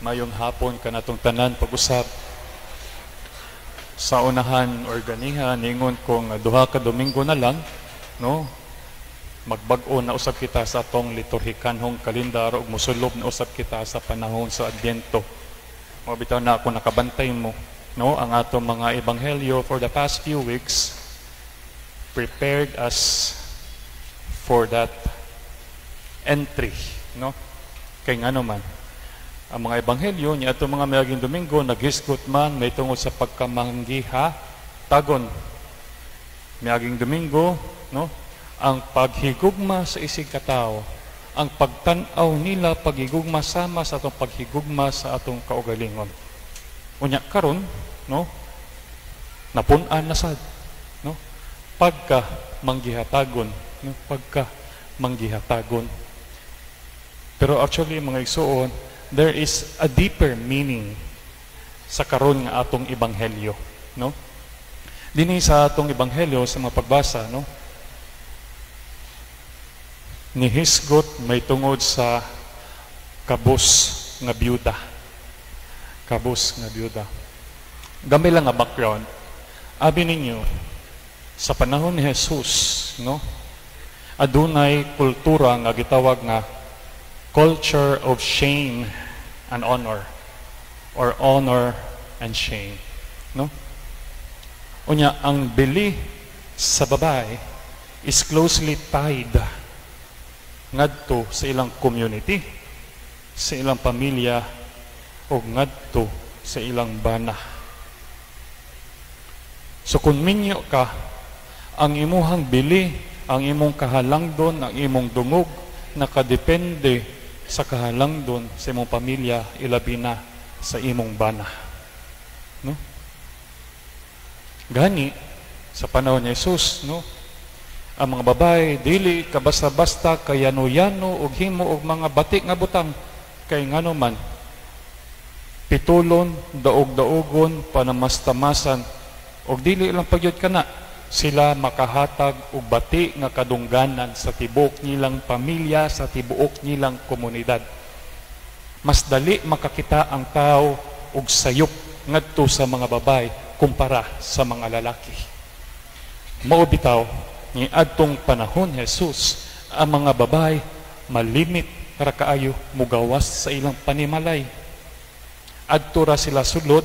Mayong hapon kanatong tanan pag-usab sa unahan organiha ningon kong duha ka Domingo na lang, no? Magbag-o na usab kita sa atong liturhikanhong kalendar ug mosulob na usab kita sa panahon sa Adbyento. Mabitaw na ako nakabantay mo, no? Ang atong mga ebanghelyo for the past few weeks prepared us for that entry, no? Kay ngano man ang mga ebanghelyo niya atong mga miaging Domingo naghisgot man may tungod sa pagkamanggiha tagon. Miaging Domingo, no? Ang paghigugma sa isig katao, ang pagtan-aw nila paghigugma sama sa atong paghigugma sa atong kaugalingon. Unya karon, no? Napun-an na sad, no? Pagka manggihatagon, no? Pagka manggihatagon. Pero actually mga igsuon, there is a deeper meaning sa karon nga atong ebanghelyo, no? Dinhi sa atong ebanghelyo sa mga pagbasa, no? Nihisgot may tungod sa kabus nga byuda. Kabus nga byuda. Gamay lang nga background. Abi ninyo, sa panahon ni Jesus, no? Adunay kultura nga gitawag nga culture of shame and honor, or honor and shame, no? Unya ang bili sa babae is closely tied ngadto sa ilang community, sa ilang pamilya, o ngadto sa ilang bana. So kung minyo ka, ang imuhang bili, ang imong kahalangdon, ang imong dungog, nakadepende sa kahalangdon sa imong pamilya, ilabi na sa imong bana, no? Gani sa panahon ni Jesus, no? Ang mga babae dili kabasta-basta kayano-yano og himo og mga batik nga butang kay ngano man pitulon, daog-daogon, panamastamasan og dili lang pagyud kana sila makahatag og bati nga kadungganan sa tibuok nilang pamilya, sa tibuok nilang komunidad. Mas dali makakita ang tao og sayop ngadto sa mga babae kumpara sa mga lalaki. Mao bitaw ni adtong panahon Jesus, ang mga babae malimit ra kaayo mugawas sa ilang panimalay. Adto ra sila sulod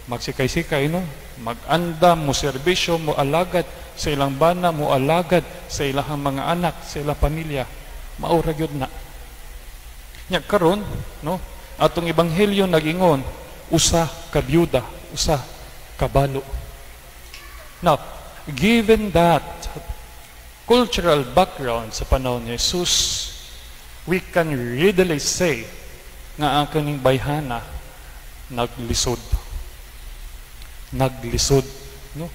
magsikay-sikay, no? Mag-andam, mo serbisyo, mo alagad sa ilang bana, mo alagad sa ilang mga anak, sa ilang pamilya. Maura gyud na. Nya karon, no? Atong ebanghelyo nagingon usa ka byuda, usa ka balo. Now, given that cultural background sa panahon ni Jesus, we can readily say nga ang kaning bayhana naglisod, no?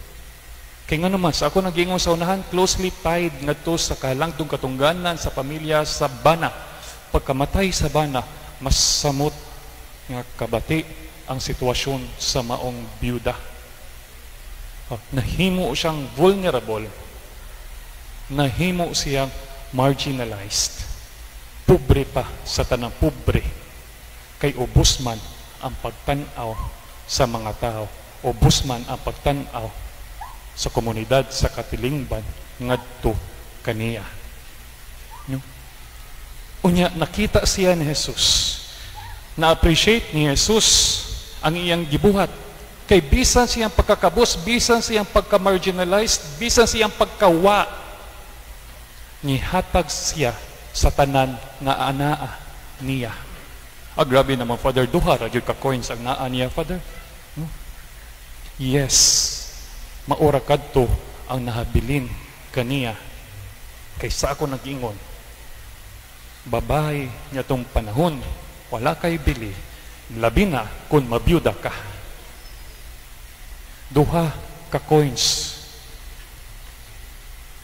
Kaya nga naman, sa ako nag-ingon sa unahan, closely tied ngadto sa kahalangdong katungganan sa pamilya sa bana. Pagkamatay sa bana, mas samot nga kabati ang sitwasyon sa maong byuda. Nahimo siyang vulnerable, nahimo siyang marginalized, pobre pa sa tanang pobre, kay ubos man ang pagtanaw sa mga tao, ubos man ang pagtanaw sa komunidad, sa katilingban ngadto kaniya, no? Unya nakita siya ni Jesus, na-appreciate ni Jesus ang iyang gibuhat, kay bisan siyang pagkakabos, bisan siyang pagka-marginalized, bisan siyang pagkawa, nihatag siya sa tanan nga anaa niya. Grabe naman, Father, duha ra gyud ka coins ang naa niya, Father, no? Yes, maura kadto ang nahabilin kaniya. Kaysa ako nag-ingon, babae niya tong panahon, wala kay bili, labi na kung mabiyuda ka. Duha ka coins.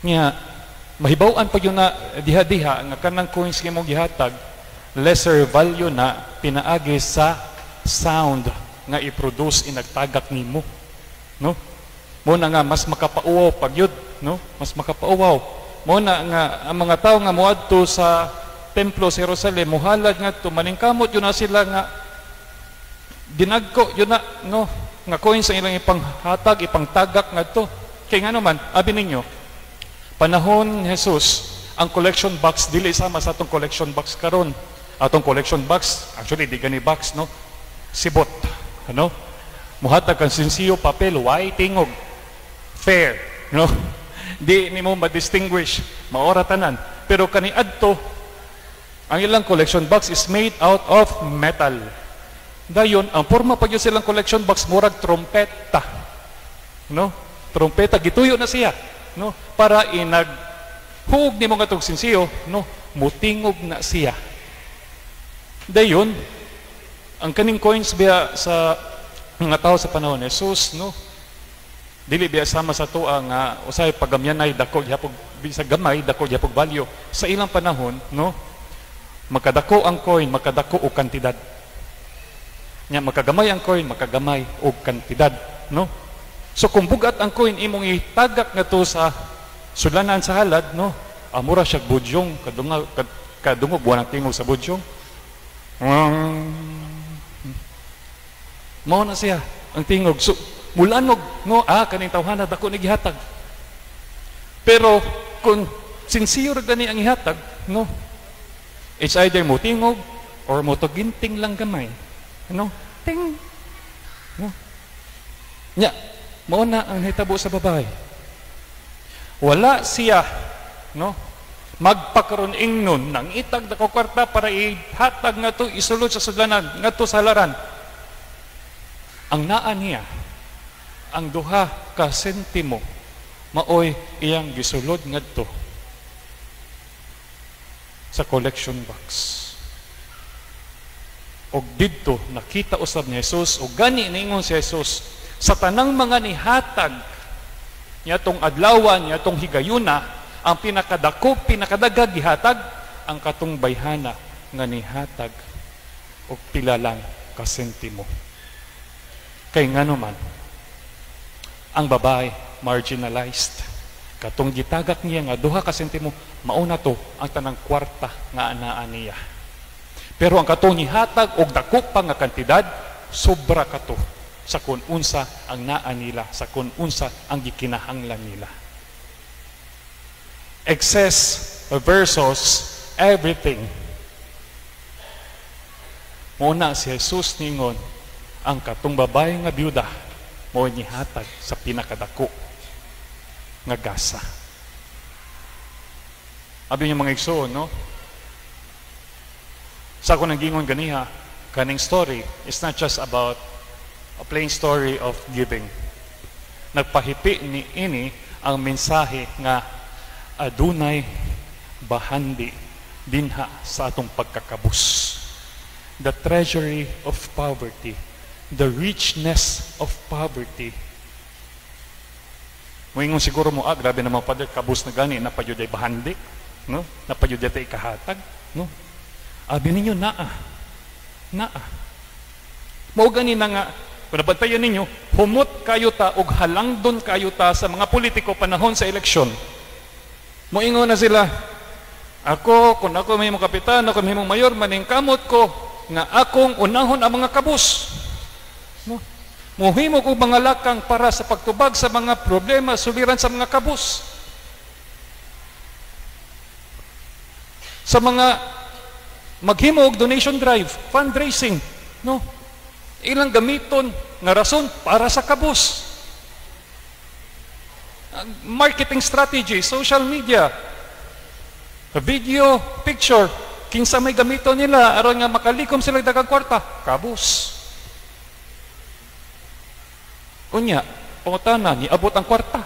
Nya, mahibaw-an pa yun na diha-diha, nga kanang coins nga mong gihatag, lesser value na pinaagi sa sound nga i-produce inagtagak nimo, no? Mo na nga mas makapauwaw pagyud, no? Mas makapauwaw. Mo na nga ang mga tao nga moadto sa templo sa Jerusalem, muhalad nga to maningkamot yun na sila nga dinagko yun na no nga coins ang ilang ipanghatag ipangtagak ngadto kay nga naman abi ninyo panahon ni Jesus ang collection box dili sama sa atong collection box karon. Atong collection box actually di gani box no sibot ano muhatag kang sinsiyo papel white tingog fair no di nimo ma-distinguish maora tanan pero kani adto ang ilang collection box is made out of metal. Dayon, ang forma pa yun silang collection box, murag trompeta. No? Trompeta, gituyo na siya. No? Para hug ni mga itong sinsiyo, no? Mutingog na siya. Dayon, ang kaning coins biya sa mga tao sa panahon ni Jesus, no? Dili biya sama sa tuwa nga usay pagamyanay dako gyapon bisa gamay dako gyapon value. Sa ilang panahon, no? Makadako ang coin, makadako og kantidad. Nya makagamay ang coin, makagamay og kantidad, no? So kung bugat ang coin imong itagak ngadto sa sudlanan sa halad, no? Amura siya budyong kadungog buwan ang tingog sa budyong. Mao na siya ang tingog. So mulanog, no? Kaning tawhana dako ni gihatag. Pero kung sincere gani ang ihatag, no? It's either mo tingog or mo to ginting lang gamay. Ano? Ting. No? Nya, mao na ang hitabo sa babae. Wala siya, no? Magpakaron ingnon nang itag dako kwarta para ihatag ngadto isulod sa sudlanan ngadto sa halaran. Ang naa niya ang duha ka sentimo maoy iyang gisulod ngadto sa collection box. Og didto nakita usab ni Jesus og gani ningon si Jesus sa tanang mga nihatag niya tong adlawan niya tong higayuna ang pinakadako pinakadaga gihatag ang katong bayhana nga nihatag og pila lang ka sentimo. Kay ngano man ang babae marginalized katong gitagak niya nga duha ka sentimo mauna to ang tanang kwarta nga anaa niya. Pero ang katong nihatag og dako pa nga kantidad sobra kato sa kun unsa ang naa nila, sa kun unsa ang gikinahanglan nila. Excess versus everything. Muna si Jesus ningon ang katong babae nga byuda mo nihatag sa pinakadako nga gasa. Abi niyo mga igsoon, no? Sa ako nanggingon ganiha, kaning story is not just about a plain story of giving. Nagpahipi ni ini ang mensahe nga adunay bahandi dinha sa atong pagkakabus. The treasury of poverty, the richness of poverty. Moingon siguro mo, grabe naman pa kabus na gani, napadyod ay bahandi, no? Napadyod ay kahatag, no? Abi ninyo, naa. Mao gani na nga, kung nabantayan ninyo, humot kayo ta og halangdon kayo ta sa mga politiko panahon sa eleksyon. Moingon na sila, kung ako may mong kapitan, ako may mong mayor, maningkamot ko, nga akong unahon ang mga kabus. No? Muhimo ko mga lakang para sa pagtubag sa mga problema, suliran sa mga kabus. Sa mga maghimo og donation drive, fundraising, no? Ilang gamiton nga rason para sa kabus. Marketing strategy, social media, video, picture, kinsa may gamiton nila aron nga makalikom sila daghang kwarta, kabus. Unya, pangutana ni abot ang kwarta.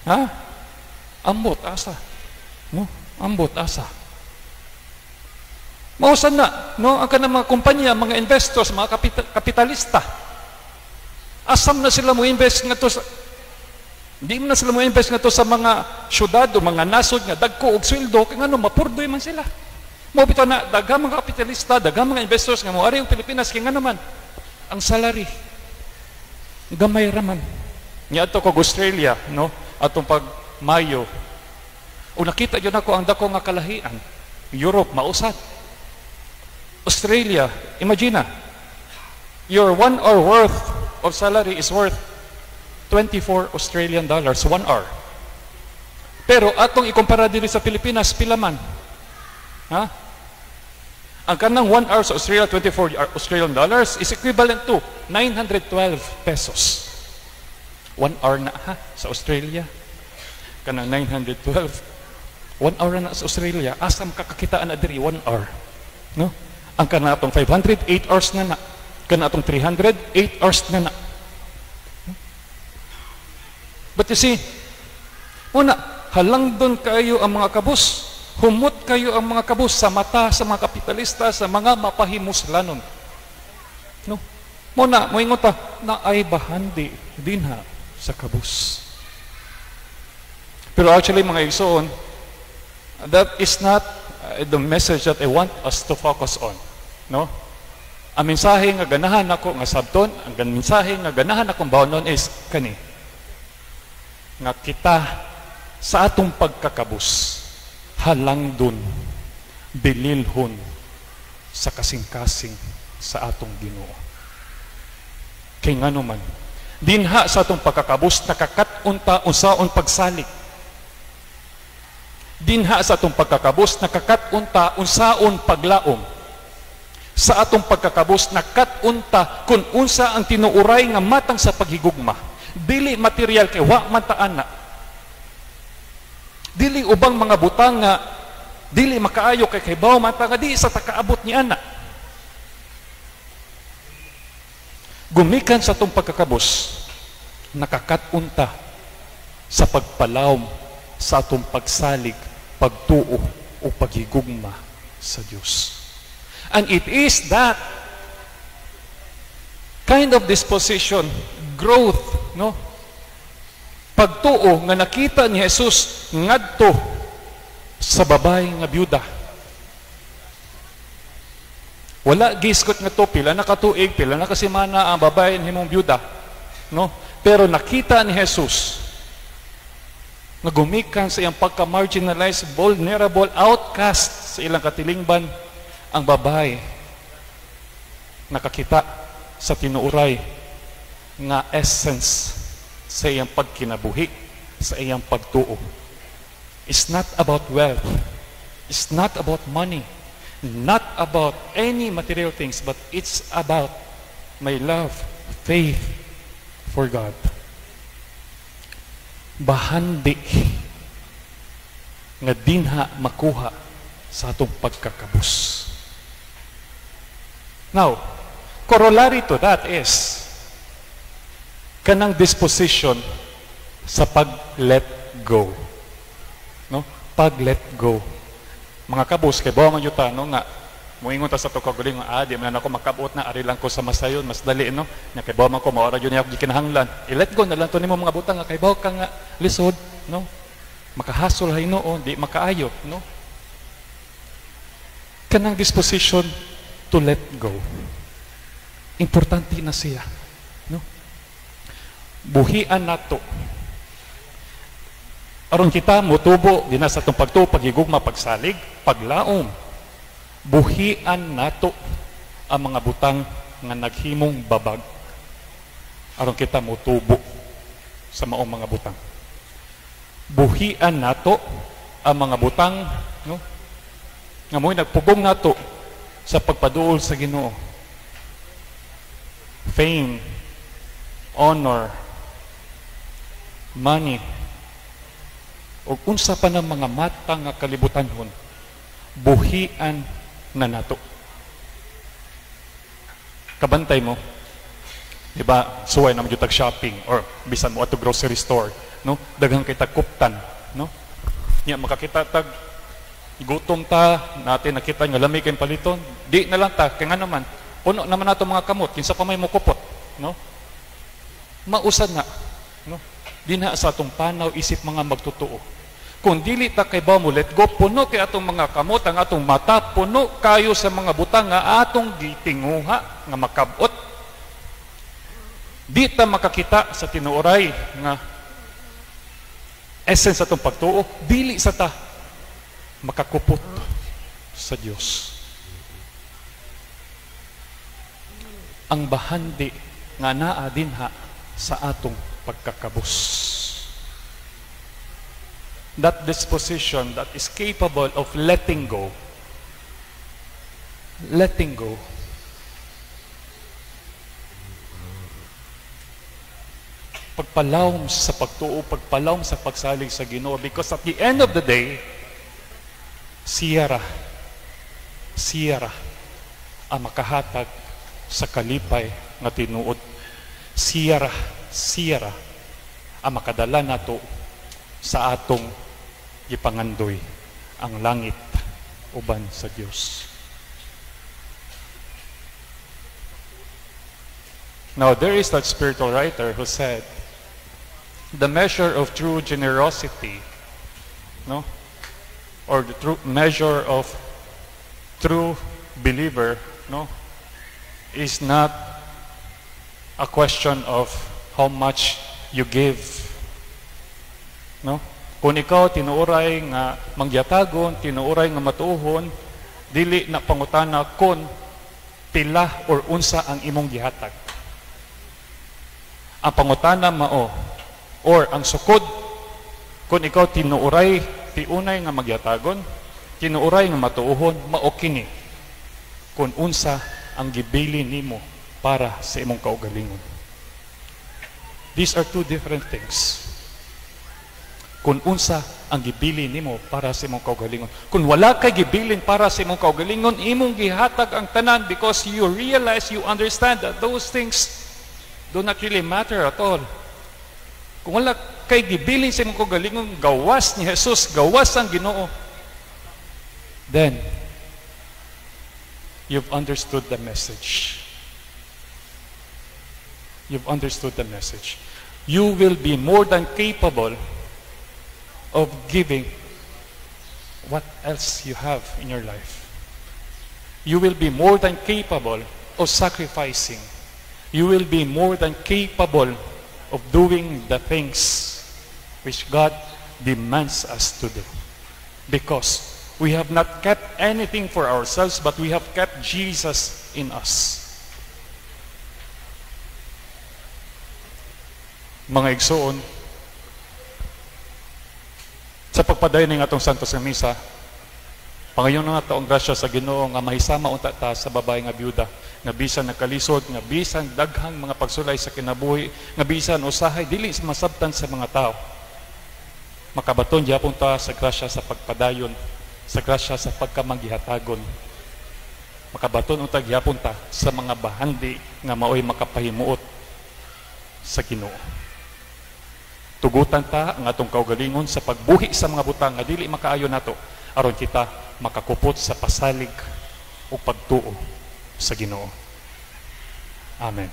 Ha? Ambot asa. No? Ambot asa. Mausan na, no? Ang kanang mga kumpanya, mga investors, mga kapitalista. Asam na sila mo invest nga to sa hindi na sila mo invest nga to sa mga syudad o mga nasod nga dagko og sweldo kay ngano mapurdoy man sila. Mo bitaw na daghang mga kapitalista, daghang mga investors nga moari og Pilipinas kay ngano man ang salary gamay raman. Nya ato kog Australia, no? Atong pag Mayo. O nakita yun ako ang dako nga kalahian. Europe mausat. Australia, imagine Your 1 hour worth of salary is worth 24 Australian dollars, 1 hour. Pero atong ikumpara diri sa Pilipinas, pila man? Ha? Ang kanang 1 hour sa Australia, 24 Australian dollars, is equivalent to 912 pesos. 1 hour na ha, sa Australia. Kanang 912. 1 hour na sa Australia. Asam kakakitaan na diri, 1 hour. No? Ang kanatong 500, 8 hours na na. Kanatong 300, 8 hours na na. But you see, una, halangdon kayo ang mga kabus. Humot kayo ang mga kabus sa mata sa mga kapitalista, sa mga mapahimuslanon. No? Muna, moingon ta, na ay bahandi dinha sa kabus. Pero actually, mga igsoon, that is not the message that I want us to focus on. No? Ang mensahe nga ganahan ako nga sabton, ang mensahe nga ganahan akong bawnon is kani. Nga kita sa atong pagkakabus, halangdon, bililhon sa kasing-kasing sa atong Ginoo. Kay ngano man, dinha sa atong pagkakabus nakakat-unta unsaon pagsalig. Dinha sa atong pagkakabus nakakat-unta unsaon paglaom. Sa atong pagkakabus nakat-unta kun unsa ang tinuuray nga matang sa paghigugma. Dili material kay wa man ta ana. Dili ubang mga butang nga dili makaayo kay kaybaw man ta nga di sa takaabot ni ana. Gumikan sa atong pagkakabus nakakat-unta sa pagpalawom sa atong pagsalig, pagtuo o paghigugma sa Dios. And it is that kind of disposition, growth, no? Pagtuo nga nakita ni Jesus ngadto sa babay nga byuda. Wala giskot nga to, pila na katuig, pila na kasimana ang babay himong byuda, no? Pero nakita ni Jesus nga gumikan sa iyang pagka-marginalized, vulnerable, outcast sa ilang katilingban, ang babae nakakita sa tinuuray nga essence sa iyang pagkinabuhi, sa iyang pagtuo. It's not about wealth. It's not about money. Not about any material things, but it's about my love, faith for God. Bahandi nga dinha makuha sa atong pagkakabus. Now, corollary to that is kanang disposition sa pag-let go. No? Pag-let go. Mga kabus, kay bawang yung tanong nga, muingon ta sa to kaguling nga, di man ako makabot na, ari lang ko sa masayon, mas dali, no? Nga kay bawang ko, maora yun niya ako gikinahanglan. I-let go na lang to nimo mga butang nga, kay bawang ka nga lisod, no? Makahasol hay noon, di makaayo, no? Kanang disposition to let go. Importante na siya. No? Buhian nato. Aron kita mutubo, di na sa itong pagtuo, paghigugma, pagsalig, paglaom. Buhian nato ang mga butang nga naghimong babag. Aron kita mutubo sa maong mga butang. Buhian nato ang mga butang, no? Nga mo'y nagpugong nato sa pagpaduol sa Ginoo. Fame, honor, money, o unsa pa ng mga mata nga kalibutanhon, buhian na nato. Kabantay mo, di ba, suway naman yung tag-shopping or bisan mo ato grocery store, no? Daghang kay tagkuptan, no? Nya makakita tag gutom ta, natin nakita nga lamig kayong paliton, di na lang ta, kaya nga naman, puno naman nato mga kamot, kinsa pa may mukupot, no? Mausad na, no? Di na sa atong panaw, isip mga magtutuo. Kung dili ta kay ba mo let go, puno kay atong mga kamot, ang atong mata, puno kayo sa mga butang nga atong gitinguha, nga makabot. Di ta makakita sa tinuoray nga essence atong pagtuo, dili sa ta makakupot sa Dios. ang bahandi nga naa dinha sa atong pagkakabus. That disposition that is capable of letting go. Letting go. Pagpalawom sa pagtuo, pagpalawom sa pagsalig sa Ginoo, because at the end of the day, siyara ang makahatag sa kalipay nga tinuod. Siyara ang makadala nato sa atong gipangandoy ang langit uban sa Dios. Now, there is that spiritual writer who said, the measure of true generosity, no, or the true measure of true believer, no, is not a question of how much you give, no. Kung ikaw tinuoray nga mangyatagon, tinuoray nga matuhon, dili na pangutana kung pila or unsa ang imong gihatag. Ang pangutana mao, or ang sukod, kung ikaw tinuoray, tiunay nga magyatagon, tinuoray nga matuuhon, mao kini kung unsa ang gibili nimo para sa imong kaugalingon. These are two different things. Kung unsa ang gibili nimo para sa imong kaugalingon. Kung wala kay gibilin para sa imong kaugalingon, imong gihatag ang tanan because you realize, you understand that those things do not really matter at all. Kung wala kay gibilin sa imong kaugalingon, gawas ni Jesus, gawas ang Ginoo, then you've understood the message. You've understood the message. You will be more than capable of giving what else you have in your life. You will be more than capable of sacrificing. You will be more than capable of doing the things which God demands us to do. Because we have not kept anything for ourselves, but we have kept Jesus in us. Mga igsoon, sa pagpadayon ng atong Santos nga Misa, pangayon na nga taong grasya sa Ginoo nga mahisama unta ta sa babae nga byuda, nga bisan nagkalisod, nga bisan daghang mga pagsulay sa kinabuhi, nga bisan usahay dili masabtan sa mga tao. Makabaton gyapon ta sa grasya sa pagpadayon, sa grasya sa pagkamanggihatagon. Makabaton unta gyapon ta sa mga bahandi nga maoy makapahimuot sa Ginoo. Tugutan ta ang atong kaugalingon sa pagbuhi sa mga butang nga dili makaayo nato aron kita makakupot sa pasalig o pagtuo sa Ginoo. Amen.